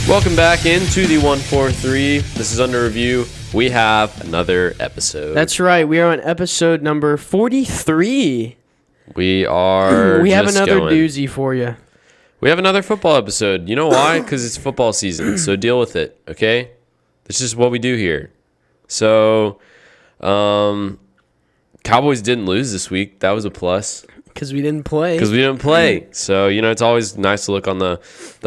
Welcome back into the 143. This is under review. We have another episode. That's right. We are on episode number 43. We have another going. doozy for you. We have another football episode. You know why? Because it's football season. So deal with it, okay? This is what we do here. So, Cowboys didn't lose this week. That was a plus. Because we didn't play. So, it's always nice to look on the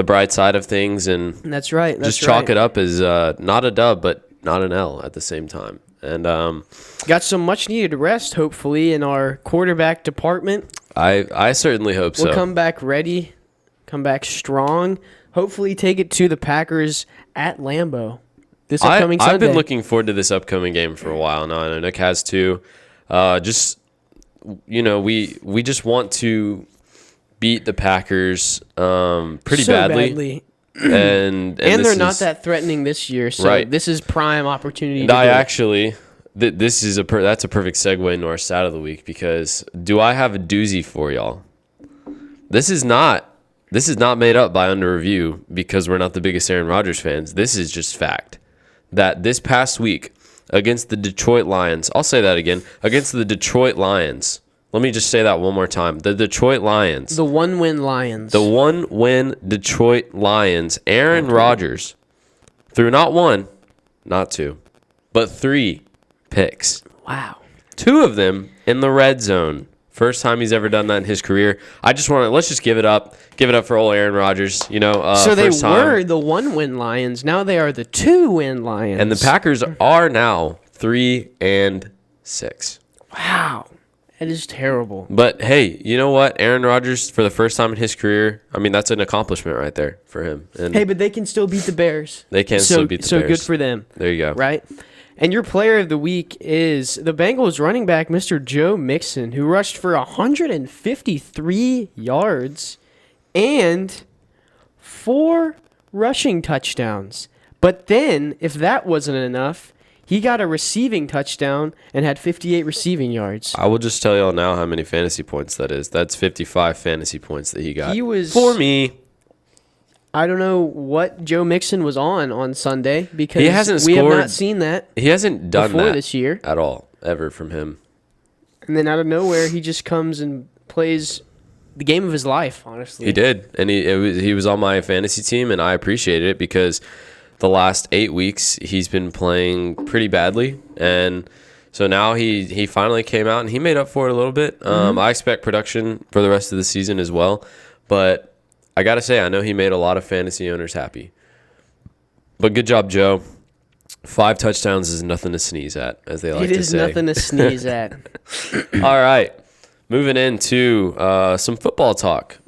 bright side of things and That's right. just chalk it up as not a dub, but not an L at the same time. And got some much needed rest, hopefully, in our quarterback department. I certainly hope so. We'll come back ready, come back strong, hopefully take it to the Packers at Lambeau this upcoming Sunday. I've been looking forward to this upcoming game for a while now. I know Nick has too. We just want to beat the Packers pretty badly. And they're not that threatening this year, so right. This is prime opportunity. And that's a perfect segue into our stat of the week, because do I have a doozy for y'all? This is not made up by under review because we're not the biggest Aaron Rodgers fans. This is just fact that this past week against the Detroit Lions, I'll say that again, against the Detroit Lions. Let me just say that one more time. The Detroit Lions. The one-win Lions. The one-win Detroit Lions. Aaron Rodgers threw not one, not two, but 3 picks. Wow. 2 of them in the red zone. First time he's ever done that in his career. Let's just give it up. Give it up for old Aaron Rodgers. So they were the one-win Lions. Now they are the 2-win Lions. And the Packers are now 3-6. Wow. That is terrible. But hey, you know what? Aaron Rodgers, for the first time in his career, that's an accomplishment right there for him. And hey, but they can still beat the Bears. They can still beat the Bears. So good for them. There you go. Right? And your player of the week is the Bengals running back, Mr. Joe Mixon, who rushed for 153 yards and 4 rushing touchdowns. But then, if that wasn't enough, he got a receiving touchdown and had 58 receiving yards. I will just tell y'all now how many fantasy points that is. That's 55 fantasy points that he got. He was, for me. I don't know what Joe Mixon was on Sunday, because he hasn't we scored, have not seen that. He hasn't done before that this year at all, ever from him. And then out of nowhere, he just comes and plays the game of his life, honestly. He did. And he was on my fantasy team, and I appreciated it because the last 8 weeks he's been playing pretty badly. And so now he finally came out and he made up for it a little bit. I expect production for the rest of the season as well. But I got to say, I know he made a lot of fantasy owners happy. But good job, Joe. 5 touchdowns is nothing to sneeze at, as they like to say. It is nothing to sneeze at. All right. Moving into some football talk.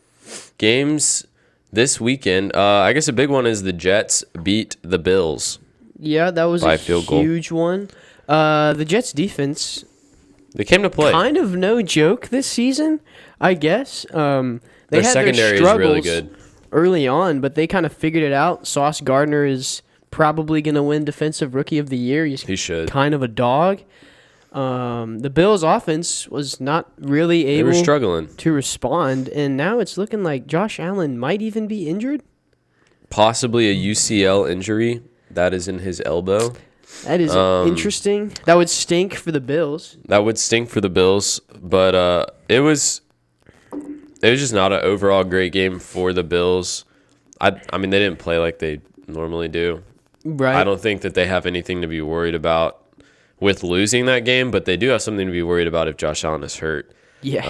Games this weekend. I guess a big one is the Jets beat the Bills. Yeah, that was by a field goal. Huge one. The Jets defense, they came to play. Kind of no joke this season, I guess. They Their had secondary their is struggles really good early on, but they kind of figured it out. Sauce Gardner is probably going to win Defensive Rookie of the Year. He should. Kind of a dog. The Bills' offense was not really able to respond, and now it's looking like Josh Allen might even be injured. Possibly a UCL injury that is in his elbow. That is interesting. That would stink for the Bills. But it was just not an overall great game for the Bills. They didn't play like they normally do. Right. I don't think that they have anything to be worried about with losing that game, but they do have something to be worried about if Josh Allen is hurt. Yes,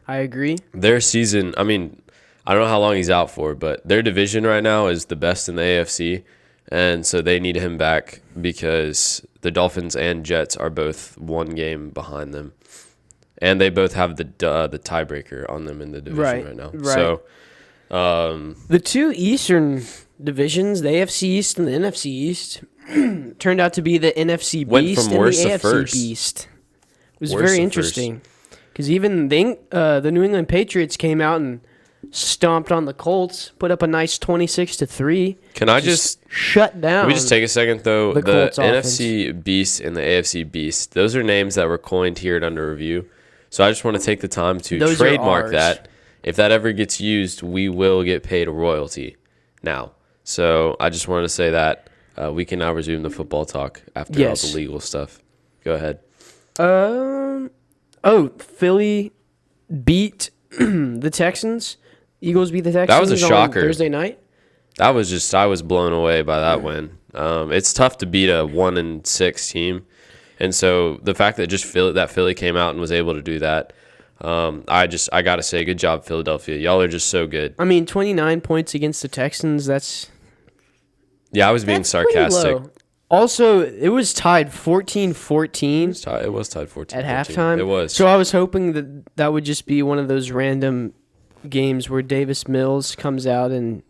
I agree. Their season, I don't know how long he's out for, but their division right now is the best in the AFC, and so they need him back because the Dolphins and Jets are both 1 game behind them, and they both have the tiebreaker on them in the division right now. Right. So the 2 Eastern divisions, the AFC East and the NFC East, turned out to be the NFC Beast and the AFC Beast. It was very interesting because even the New England Patriots came out and stomped on the Colts, put up a nice 26-3. Can I just shut down? Can we just take a second though? The Colts NFC Beast and the AFC Beast; those are names that were coined here at Under Review. So I just want to take the time to trademark that. If that ever gets used, we will get paid a royalty. Now, So I just wanted to say that we can now resume the football talk after all Yes. the legal stuff. Go ahead. Philly beat the Texans. Eagles beat the Texans. That was a on shocker. Thursday night. I was blown away by that win. It's tough to beat a 1-6 team, and so the fact that Philly came out and was able to do that, I gotta say, good job, Philadelphia. Y'all are just so good. I mean, 29 points against the Texans. That's Yeah, I was being pretty sarcastic. low. Also, it was tied 14-14 It was tied 14 at halftime. It was. So I was hoping that would just be one of those random games where Davis Mills comes out and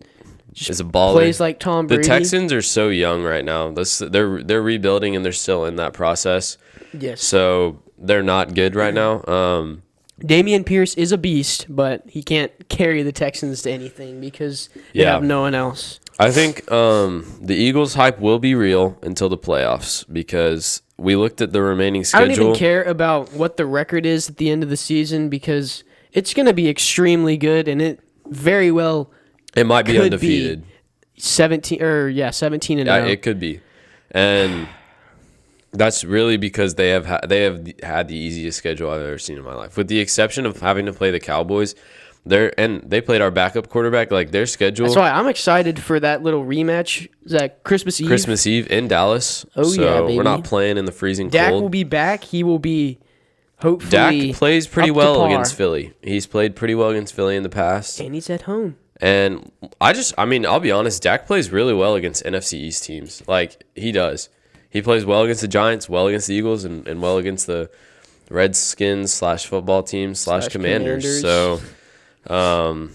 Is just a baller. plays like Tom The Brady. Texans are so young right now. They're rebuilding and they're still in that process. Yes. So they're not good right now. Damian Pierce is a beast, but he can't carry the Texans to anything because they Yeah. have no one else. I think the Eagles hype will be real until the playoffs because we looked at the remaining I schedule. don't even care about what the record is at the end of the season because it's going to be extremely good, and it very well It might be could undefeated. 17 and Yeah, 0. it could be, and that's really because they have had the easiest schedule I've ever seen in my life, with the exception of having to play the Cowboys. They played our backup quarterback. Like their schedule, That's why I'm excited for that little rematch. Is that Christmas Eve? in Dallas. Oh, so yeah, baby. we're not playing in the freezing Dak cold. will be back. He will be hopefully. Dak plays pretty up to well par. against Philly. He's played pretty well against Philly in the past. And he's at home. And I'll be honest, Dak plays really well against NFC East teams. Like, he does. He plays well against the Giants, well against the Eagles, and well against the Redskins / football teams / Commanders. So, I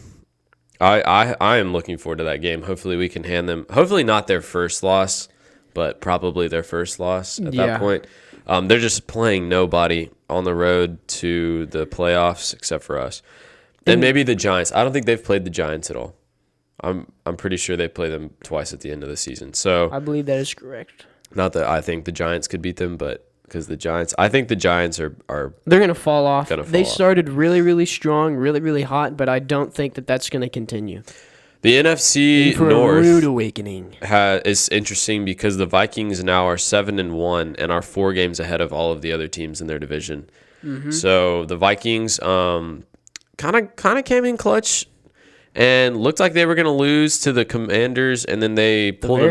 am looking forward to that game. Hopefully we can hand them, hopefully not their first loss, but probably their first loss at that point. They're just playing nobody on the road to the playoffs except for us. And maybe the Giants. I don't think they've played the Giants at all. I'm pretty sure they play them twice at the end of the season. So I believe that is correct. not that I think the Giants could beat them, but because I think the Giants are They're going to fall off. They off. started really, really strong, really, really hot, but I don't think that that's going to continue. the NFC For a North rude awakening. is interesting because the Vikings now are 7-1 and are 4 games ahead of all of the other teams in their division. Mm-hmm. So the Vikings kind of came in clutch and looked like they were going to lose to the Commanders, and then they pulled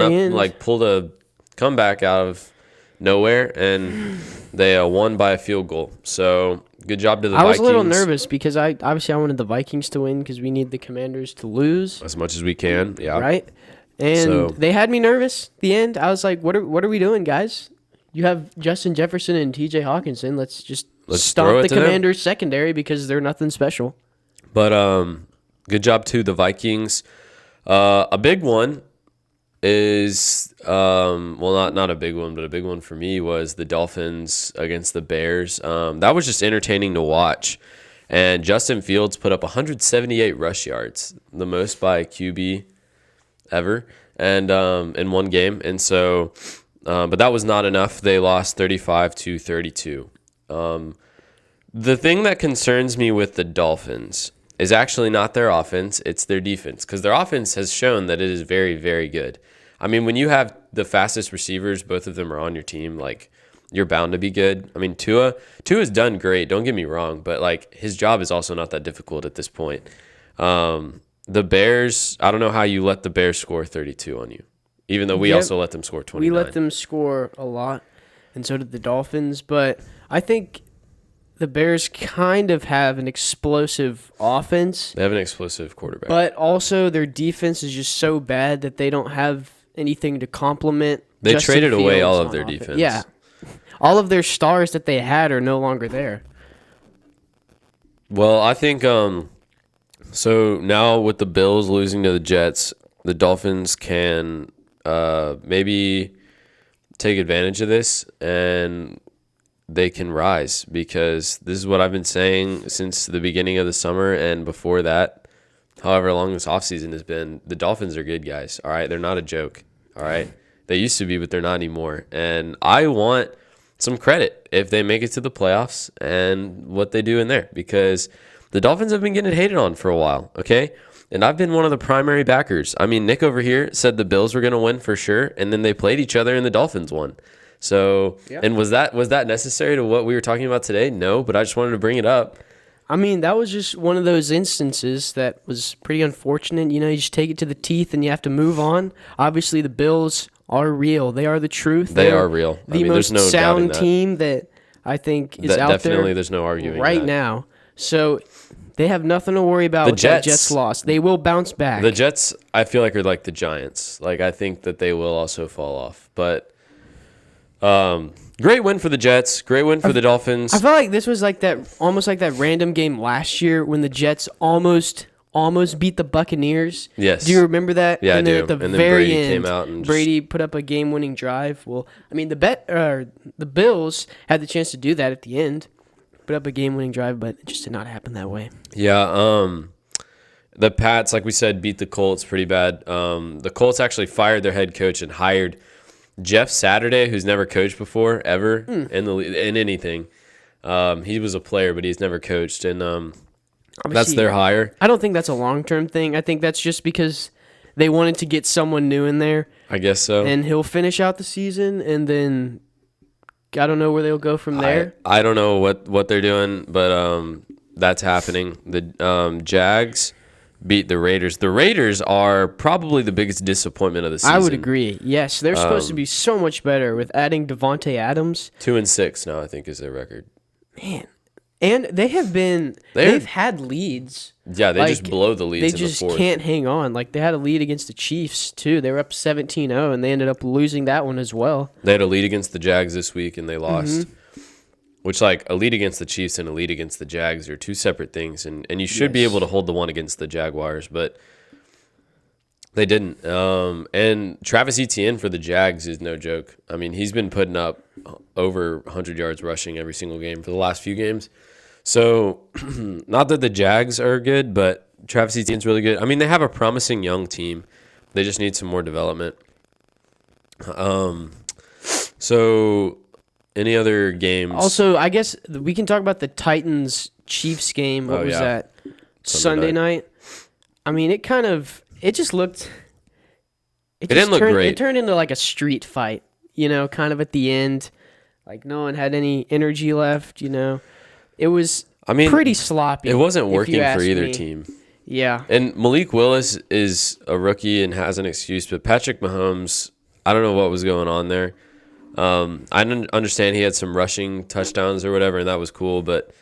a comeback out of nowhere, and they won by a field goal. So good job to the Vikings. I was a little nervous because I wanted the Vikings to win because we need the Commanders to lose, as much as we can. Yeah. right? And So- they had me nervous. At the end, I was like, "What are we doing, guys? You have Justin Jefferson and T.J. Hawkinson. Let's throw stomp it the to them." Commanders secondary because they're nothing special." But good job to the Vikings. A big one is not a big one, but a big one for me was the Dolphins against the Bears. That was just entertaining to watch. And Justin Fields put up 178 rush yards, the most by a QB ever, and in one game. And so, but that was not enough. They lost 35-32. The thing that concerns me with the Dolphins is actually not their offense, it's their defense, because their offense has shown that it is very, very good. I mean, when you have the fastest receivers, both of them are on your team, like, you're bound to be good. I mean, Tua's done great, don't get me wrong, but, like, his job is also not that difficult at this point. The Bears, I don't know how you let the Bears score 32 on you, even though we also let them score 29. We let them score a lot, and so did the Dolphins, but I think the Bears kind of have an explosive offense. They have an explosive quarterback. But also their defense is just so bad that they don't have anything to complement. They Justin traded away Fields all of on their offense. defense. Yeah. All of their stars that they had are no longer there. Well, I think so now with the Bills losing to the Jets, the Dolphins can maybe take advantage of this and they can rise, because this is what I've been saying since the beginning of the summer and before that, however long this offseason has been. The Dolphins are good, guys, all right? They're not a joke, all right? They used to be, but they're not anymore. And I want some credit if they make it to the playoffs and what they do in there, because the Dolphins have been getting hated on for a while, okay? And I've been one of the primary backers. I mean, Nick over here said the Bills were going to win for sure, and then they played each other and the Dolphins won. So, and was that necessary to what we were talking about today? No, but I just wanted to bring it up. I mean, that was just one of those instances that was pretty unfortunate. You know, you just take it to the teeth and you have to move on. Obviously, the Bills are real. They are the truth. They are real. The most there's no sound team that I think is out definitely, there. there's no arguing right that. now. So they have nothing to worry about with that Jets loss. They will bounce back. The Jets, I feel like, are like the Giants. Like, I think that they will also fall off. But great win for the Jets. Great win for the Dolphins. I felt like this was like that, almost like that random game last year when the Jets almost beat the Buccaneers. Yes. Do you remember that? Yeah, and I then do. at the And then very Brady end, came out and Brady put up a game-winning drive. Well, I mean, the Bills had the chance to do that at the end, put up a game-winning drive, but it just did not happen that way. Yeah, the Pats, like we said, beat the Colts pretty bad. The Colts actually fired their head coach and hired Jeff Saturday, who's never coached before ever in anything. He was a player, but he's never coached, and that's their hire. I don't think that's a long-term thing. I think that's just because they wanted to get someone new in there. I guess so. And he'll finish out the season, and then I don't know where they'll go from there. I don't know what they're doing, but that's happening. The Jags beat the Raiders. The Raiders are probably the biggest disappointment of the season. I would agree. Yes, they're supposed to be so much better with adding Devontae Adams. 2-6 now, I think, is their record. Man. And they have been they've had leads. Yeah, they just blow the leads in the fourth. They just can't hang on. Like, they had a lead against the Chiefs, too. They were up 17-0, and they ended up losing that one as well. They had a lead against the Jags this week, and they lost. Which, like, a lead against the Chiefs and a lead against the Jags are two separate things. And you should be able to hold the one against the Jaguars, but they didn't. And Travis Etienne for the Jags is no joke. I mean, he's been putting up over 100 yards rushing every single game for the last few games. So, not that the Jags are good, but Travis Etienne's really good. I mean, they have a promising young team. They just need some more development. So, any other games? Also, I guess we can talk about the Titans-Chiefs game. What was that? Sunday night. I mean, it just looked... It didn't look great. It turned into like a street fight, you know, kind of at the end. Like, no one had any energy left, you know. It was pretty sloppy. It wasn't working for either team. Yeah. And Malik Willis is a rookie and has an excuse, but Patrick Mahomes, I don't know what was going on there. I didn't understand he had some rushing touchdowns or whatever, and that was cool, but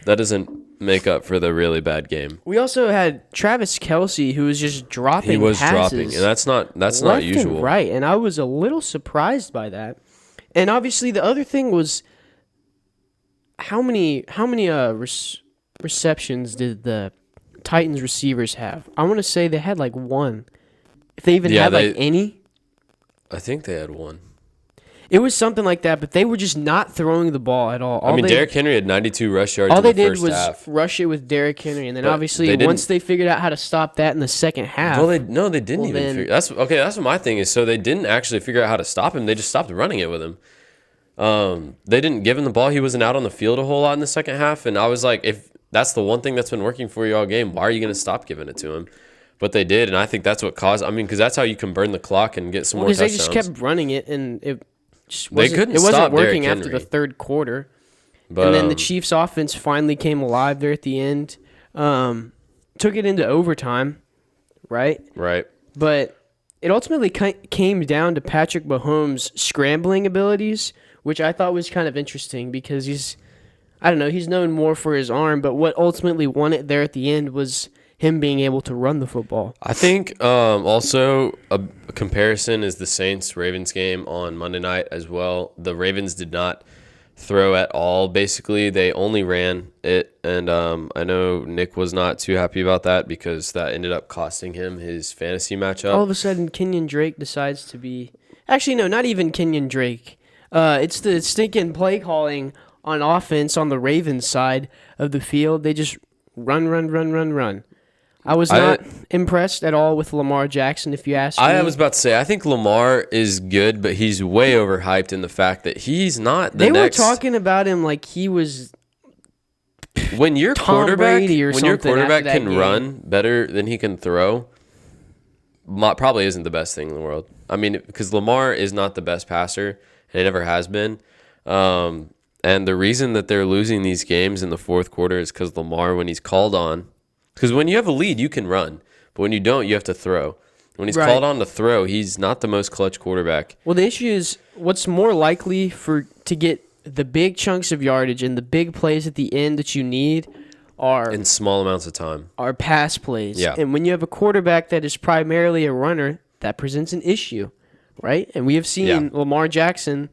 that doesn't make up for the really bad game. We also had Travis Kelce, who was just dropping. He was passes dropping, and that's not usual. And right, and I was a little surprised by that. And obviously, the other thing was how many receptions did the Titans receivers have? I want to say they had like one. If they even had like any. I think they had one. It was something like that, but they were just not throwing the ball at all. Derrick Henry had 92 rush yards all in the they first did was half. rush it with Derrick Henry, and then obviously once they figured out how to stop that in the second half. Well, they didn't even figure. That's what my thing is. So they didn't actually figure out how to stop him. They just stopped running it with him. They didn't give him the ball. He wasn't out on the field a whole lot in the second half, and I was like, if that's the one thing that's been working for you all game, why are you going to stop giving it to him? But they did, and I think that's what caused. I mean, because that's how you can burn the clock and get some more touchdowns. Because they just kept running it, and it wasn't working after the third quarter. But, and then the Chiefs' offense finally came alive there at the end. Took it into overtime, right? Right. But it ultimately came down to Patrick Mahomes' scrambling abilities, which I thought was kind of interesting because he's known more for his arm, but what ultimately won it there at the end was him being able to run the football. I think also a comparison is the Saints-Ravens game on Monday night as well. The Ravens did not throw at all, basically. They only ran it, and I know Nick was not too happy about that because that ended up costing him his fantasy matchup. All of a sudden, Kenyon Drake decides to be... Actually, no, not even Kenyon Drake. It's the stinking play calling on offense on the Ravens side of the field. They just run. I was not impressed at all with Lamar Jackson, if you ask me. I was about to say, I think Lamar is good, but he's way overhyped in the fact that he's not the next... They were talking about him like he was when your Tom quarterback Brady or when your something after quarterback that can game. run better than he can throw, probably isn't the best thing in the world. I mean, because Lamar is not the best passer, and he never has been. And the reason that they're losing these games in the fourth quarter is because Lamar, when he's called on, because when you have a lead, you can run, but when you don't, you have to throw. When he's Right. called on to throw, he's not the most clutch quarterback. Well, the issue is what's more likely to get the big chunks of yardage and the big plays at the end that you need are In small amounts of time. pass plays. Yeah. And when you have a quarterback that is primarily a runner, that presents an issue, right? And we have seen Yeah. Lamar Jackson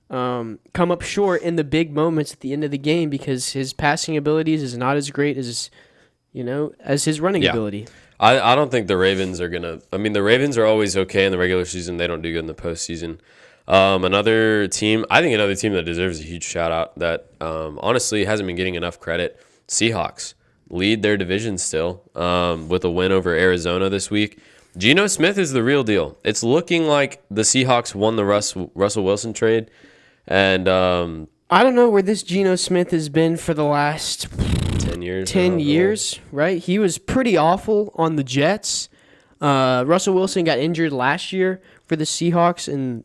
come up short in the big moments at the end of the game because his passing abilities is not as great as his running Yeah. ability. I don't think the Ravens are going to – I mean, the Ravens are always okay in the regular season. They don't do good in the postseason. Another team that deserves a huge shout-out that honestly hasn't been getting enough credit, Seahawks lead their division still with a win over Arizona this week. Geno Smith is the real deal. It's looking like the Seahawks won the Russell Wilson trade. And I don't know where this Geno Smith has been for the last 10 years. 10 years, right? He was pretty awful on the Jets. Russell Wilson got injured last year for the Seahawks, and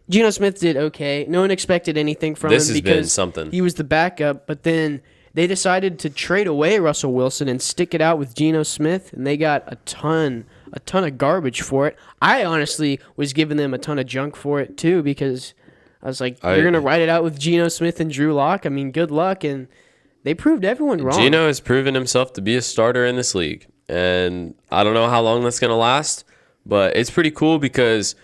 Geno Smith did okay. No one expected anything from This him has been because something. he was the backup, but then they decided to trade away Russell Wilson and stick it out with Geno Smith, and they got a ton of garbage for it. I honestly was giving them a ton of junk for it too because I was like, you're going to write it out with Geno Smith and Drew Lock? I mean, good luck, and they proved everyone wrong. Geno has proven himself to be a starter in this league, and I don't know how long that's going to last, but it's pretty cool because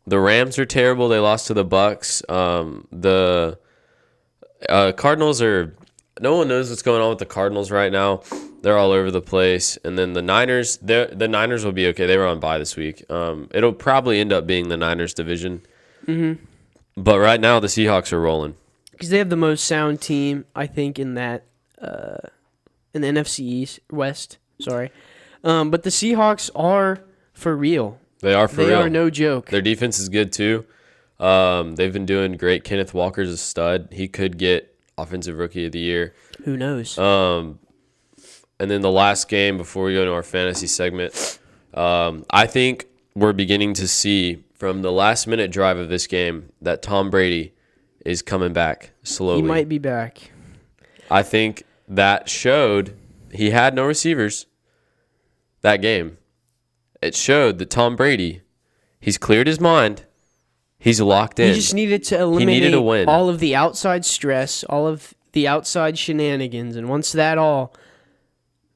the Rams are terrible. They lost to the Bucks. The Cardinals are – no one knows what's going on with the Cardinals right now. They're all over the place. And then the Niners, the Niners will be okay. They were on bye this week. It'll probably end up being the Niners division. Mm-hmm. But right now, the Seahawks are rolling. Because they have the most sound team, I think, in that in the NFC East, West. Sorry. But the Seahawks are for real. They are for real. They are no joke. Their defense is good, too. They've been doing great. Kenneth Walker's a stud. He could get Offensive Rookie of the Year. Who knows? And then the last game before we go to our fantasy segment, I think we're beginning to see from the last-minute drive of this game that Tom Brady is coming back slowly. He might be back. I think that showed he had no receivers that game. It showed that Tom Brady, he's cleared his mind. He's locked in. He just needed to eliminate needed a win. all of the outside stress, all of the outside shenanigans, and once that all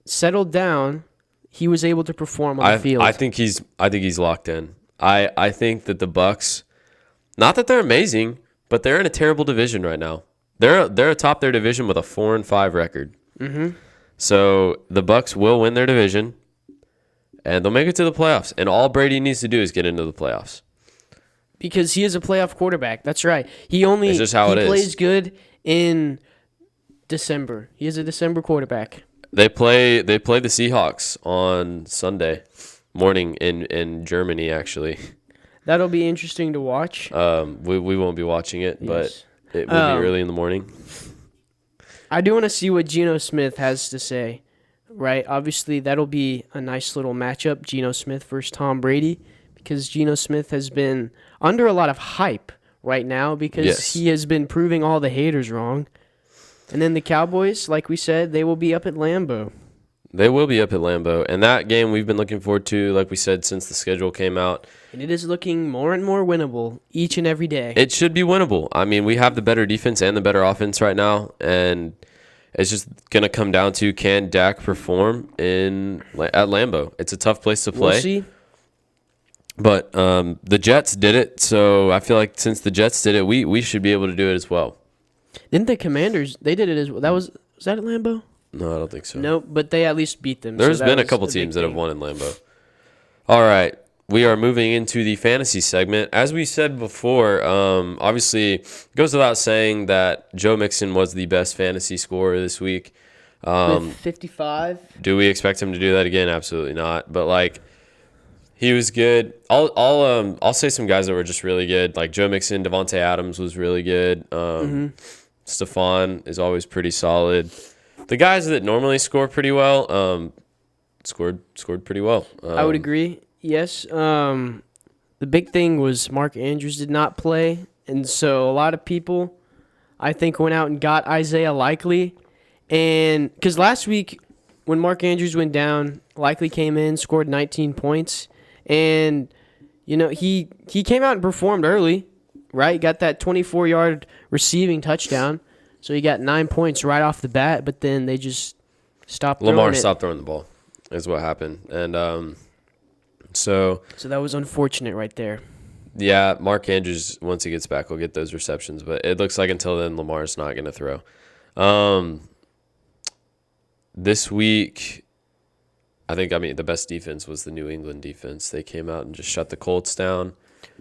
settled down, he was able to perform on the field. I think he's locked in. I think that the Bucks, not that they're amazing, but they're in a terrible division right now. They're atop their division with a 4-5 record. Mm-hmm. So the Bucks will win their division, and they'll make it to the playoffs. And all Brady needs to do is get into the playoffs. Because he is a playoff quarterback. That's right. It's just how it is. Plays good in December. He is a December quarterback. They play the Seahawks on Sunday morning in Germany, actually. That'll be interesting to watch. We won't be watching it, Yes. but it will be early in the morning. I do want to see what Geno Smith has to say, right? Obviously, that'll be a nice little matchup, Geno Smith versus Tom Brady, because Geno Smith has been under a lot of hype right now because he has been proving all the haters wrong. And then the Cowboys, like we said, they will be up at Lambeau. They will be up at Lambeau. And that game we've been looking forward to, like we said, since the schedule came out. And it is looking more and more winnable each and every day. It should be winnable. I mean, we have the better defense and the better offense right now. And it's just going to come down to, can Dak perform at Lambeau? It's a tough place to play. We'll see. But the Jets did it, so I feel like since the Jets did it, we should be able to do it as well. Didn't the Commanders, they did it as well. Was that at Lambeau? No, I don't think so. Nope, but they at least beat them. There's been a couple teams that have won in Lambeau. All right, we are moving into the fantasy segment. As we said before, obviously, it goes without saying that Joe Mixon was the best fantasy scorer this week. With 55. Do we expect him to do that again? Absolutely not. But, he was good. I'll say some guys that were just really good. Like Joe Mixon, Devontae Adams was really good. Stephon is always pretty solid. The guys that normally score pretty well scored pretty well. I would agree. Yes. The big thing was Mark Andrews did not play, and so a lot of people, I think, went out and got Isaiah Likely. And because last week when Mark Andrews went down, Likely came in, scored 19 points, and he came out and performed early, right? Got that 24-yard receiving touchdown, so he got 9 points right off the bat. But then they just stopped. Lamar stopped throwing the ball, is what happened, and so that was unfortunate right there. Yeah, Mark Andrews, once he gets back, will get those receptions. But it looks like until then, Lamar's not going to throw. This week, the best defense was the New England defense. They came out and just shut the Colts down.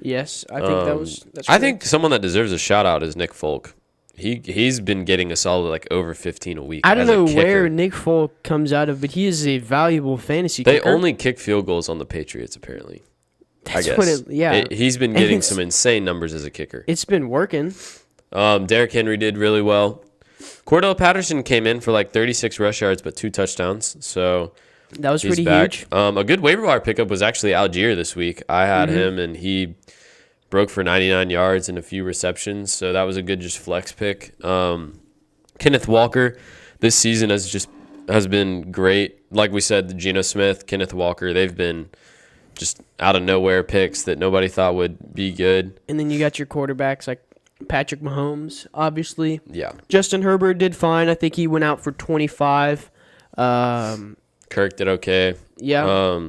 Yes, I think that's I think someone that deserves a shout-out is Nick Folk. He's been getting a solid, over 15 a week. I don't know where Nick Folk comes out of, but he is a valuable fantasy kicker. They only kick field goals on the Patriots, apparently. That's I guess. He's been getting some insane numbers as a kicker. It's been working. Derrick Henry did really well. Cordell Patterson came in for 36 rush yards, but 2 touchdowns. So that was pretty back. huge. A good waiver wire pickup was actually Algier this week. I had him, and he broke for 99 yards and a few receptions. So that was a good just flex pick. Kenneth Walker this season has been great. Like we said, Geno Smith, Kenneth Walker, they've been just out of nowhere picks that nobody thought would be good. And then you got your quarterbacks like Patrick Mahomes, obviously. Yeah. Justin Herbert did fine. I think he went out for 25. Kirk did okay. Yeah.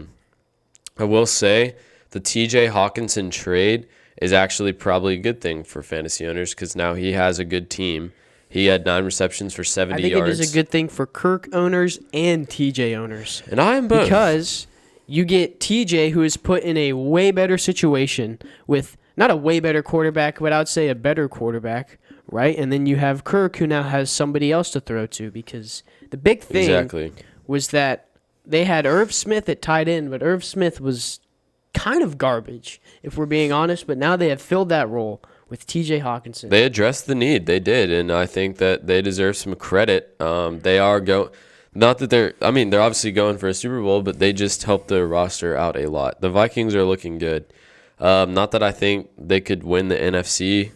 I will say the TJ Hawkinson trade is actually probably a good thing for fantasy owners because now he has a good team. He had 9 receptions for 70 yards. I think it is a good thing for Kirk owners and TJ owners. And I am both. Because you get TJ, who is put in a way better situation with not a way better quarterback, but I would say a better quarterback, right? And then you have Kirk, who now has somebody else to throw to because the big thing was that they had Irv Smith at tight end, but Irv Smith was kind of garbage, if we're being honest. But now they have filled that role with TJ Hawkinson. They addressed the need. They did, and I think that they deserve some credit. They are not that they're obviously going for a Super Bowl, but they just helped their roster out a lot. The Vikings are looking good. Not that I think they could win the NFC,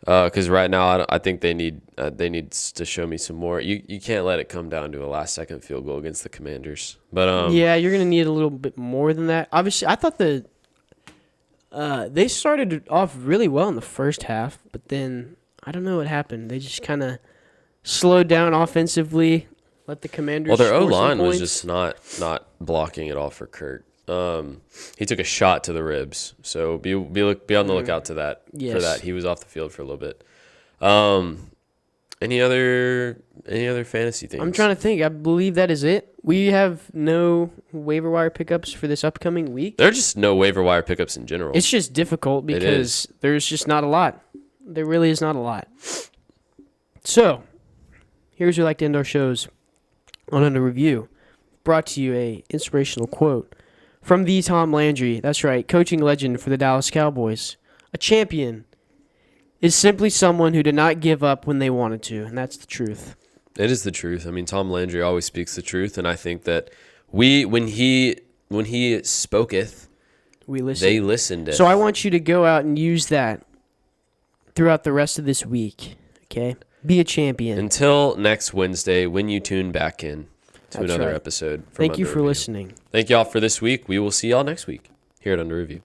because right now I think they need to show me some more. You can't let it come down to a last-second field goal against the Commanders. But yeah, you're gonna need a little bit more than that. Obviously, I thought they started off really well in the first half, but then I don't know what happened. They just kind of slowed down offensively. Let the Commanders. Well, their O-line was just not blocking at all for Kirk. He took a shot to the ribs, so be on the lookout to that. Yes. For that. He was off the field for a little bit. Any other fantasy things? I'm trying to think. I believe that is it. We have no waiver wire pickups for this upcoming week. There are just no waiver wire pickups in general. It's just difficult because there's just not a lot. There really is not a lot. So, here's where we like to end our shows on Under Review. Brought to you a inspirational quote from the Tom Landry. That's right, coaching legend for the Dallas Cowboys. A champion is simply someone who did not give up when they wanted to, and that's the truth. It is the truth. I mean, Tom Landry always speaks the truth, and I think that when he spoketh, we listen. They listened. So I want you to go out and use that throughout the rest of this week, okay? Be a champion. Until next Wednesday when you tune back in to another episode. Thank you for listening. Thank y'all for this week. We will see y'all next week here at Under Review.